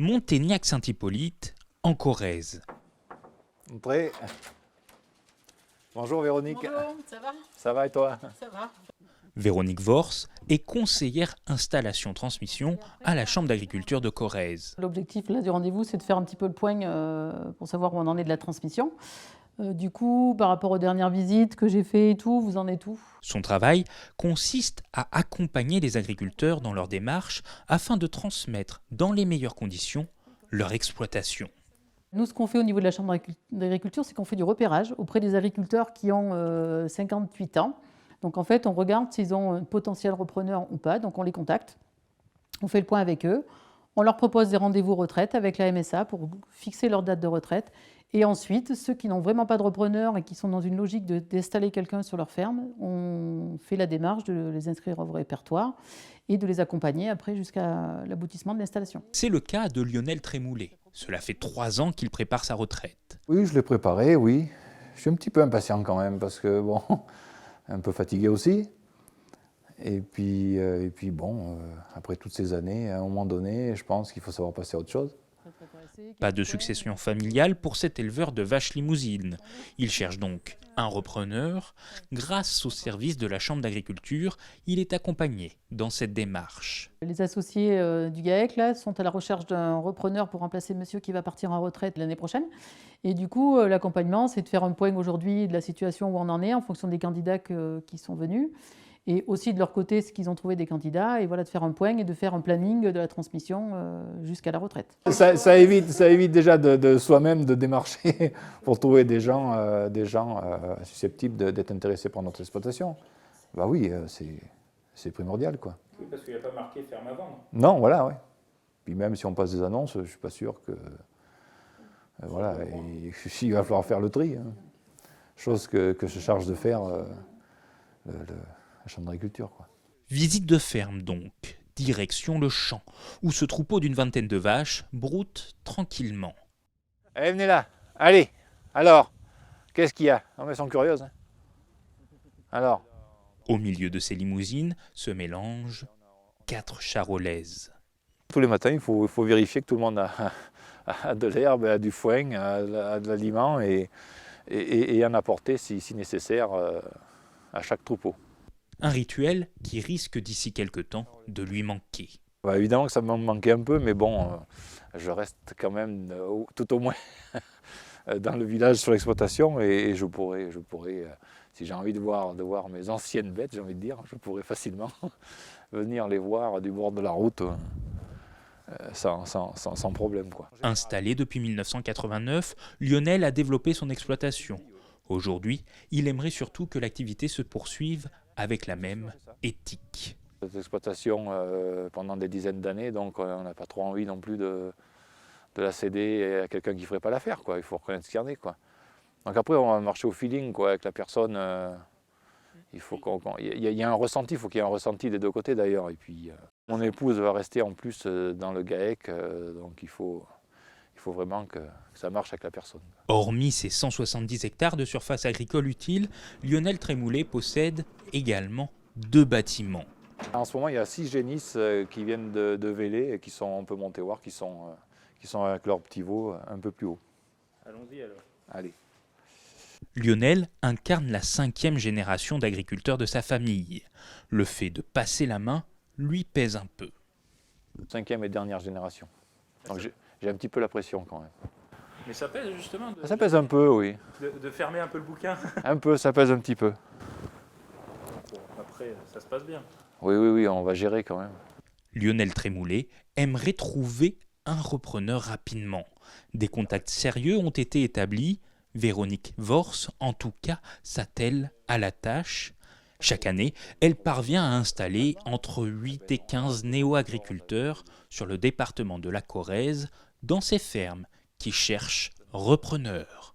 Montaignac-Saint-Hippolyte, en Corrèze. Entrez. Bonjour Véronique. Bonjour, ça va? Ça va et toi? Ça va. Véronique Vors est conseillère installation-transmission à la Chambre d'agriculture de Corrèze. L'objectif là, du rendez-vous, c'est de faire un petit peu le point pour savoir où on en est de la transmission. Du coup, par rapport aux dernières visites que j'ai fait et tout, vous en êtes où? Son travail consiste à accompagner les agriculteurs dans leur démarche afin de transmettre dans les meilleures conditions leur exploitation. Nous, ce qu'on fait au niveau de la Chambre d'agriculture, c'est qu'on fait du repérage auprès des agriculteurs qui ont 58 ans. Donc en fait, on regarde s'ils ont un potentiel repreneur ou pas, donc on les contacte, on fait le point avec eux, on leur propose des rendez-vous retraite avec la MSA pour fixer leur date de retraite. Et ensuite, ceux qui n'ont vraiment pas de repreneur et qui sont dans une logique d'installer quelqu'un sur leur ferme, on fait la démarche de les inscrire au répertoire et de les accompagner après jusqu'à l'aboutissement de l'installation. C'est le cas de Lionel Trémoulet. Cela fait 3 ans qu'il prépare sa retraite. Oui, je l'ai préparé, oui. Je suis un petit peu impatient quand même parce que, bon, un peu fatigué aussi. Et puis bon, après toutes ces années, à un moment donné, je pense qu'il faut savoir passer à autre chose. Pas de succession familiale pour cet éleveur de vaches limousines. Il cherche donc un repreneur. Grâce au service de la Chambre d'agriculture, il est accompagné dans cette démarche. Les associés du GAEC là, sont à la recherche d'un repreneur pour remplacer monsieur qui va partir en retraite l'année prochaine. Et du coup, l'accompagnement, c'est de faire un point aujourd'hui de la situation où on en est en fonction des candidats qui sont venus. Et aussi de leur côté, ce qu'ils ont trouvé des candidats, et voilà, de faire un point et de faire un planning de la transmission jusqu'à la retraite. Ça évite déjà de soi-même de démarcher pour trouver des gens susceptibles d'être intéressés par notre exploitation. Bah oui, c'est primordial, quoi. Oui, parce qu'il n'y a pas marqué ferme à vendre. Non, voilà, oui. Puis même si on passe des annonces, je ne suis pas sûr que... voilà, il va falloir faire le tri. Hein. Chose que se charge de faire la Chambre d'agriculture, quoi. Visite de ferme donc, direction le champ, où ce troupeau d'une vingtaine de vaches broute tranquillement. Allez, venez là. Allez, alors, qu'est-ce qu'il y a? Non, mais elles sont curieuses. Hein. Alors. Au milieu de ces limousines se mélangent 4 charolaises. Tous les matins, il faut vérifier que tout le monde a de l'herbe, a du foin, a de l'aliment et en apporter si nécessaire à chaque troupeau. Un rituel qui risque d'ici quelque temps de lui manquer. Bah, évidemment que ça me manquait un peu, mais bon, je reste quand même tout au moins dans le village sur l'exploitation et je pourrais si j'ai envie de voir mes anciennes bêtes, j'ai envie de dire, je pourrais facilement venir les voir du bord de la route sans problème, quoi. Installé depuis 1989, Lionel a développé son exploitation. Aujourd'hui, il aimerait surtout que l'activité se poursuive avec la même éthique. Cette exploitation pendant des dizaines d'années, donc on n'a pas trop envie non plus de la céder à quelqu'un qui ne ferait pas l'affaire, quoi. Il faut reconnaître ce qu'il y en est, quoi. Donc après, on va marcher au feeling, quoi, avec la personne. Il faut il y a un ressenti, il faut qu'il y ait un ressenti des deux côtés d'ailleurs. Et puis, mon épouse va rester en plus dans le GAEC, donc il faut vraiment que ça marche avec la personne. Hormis ses 170 hectares de surface agricole utile, Lionel Trémoulet possède également 2 bâtiments. En ce moment, il y a 6 génisses qui viennent de Vélé et qui sont, on peut monter voir, qui sont avec leur petit veau un peu plus haut. Allons-y alors. Allez. Lionel incarne la 5e génération d'agriculteurs de sa famille. Le fait de passer la main lui pèse un peu. 5e et dernière génération. Donc j'ai un petit peu la pression quand même. Mais ça pèse justement ça pèse un peu, oui. de fermer un peu le bouquin. Un peu, ça pèse un petit peu. Bon, après, ça se passe bien. Oui, on va gérer quand même. Lionel Trémoulet aimerait trouver un repreneur rapidement. Des contacts sérieux ont été établis. Véronique Vors, en tout cas, s'attelle à la tâche. Chaque année, elle parvient à installer entre 8 et 15 néo-agriculteurs sur le département de la Corrèze dans ces fermes qui cherchent repreneurs.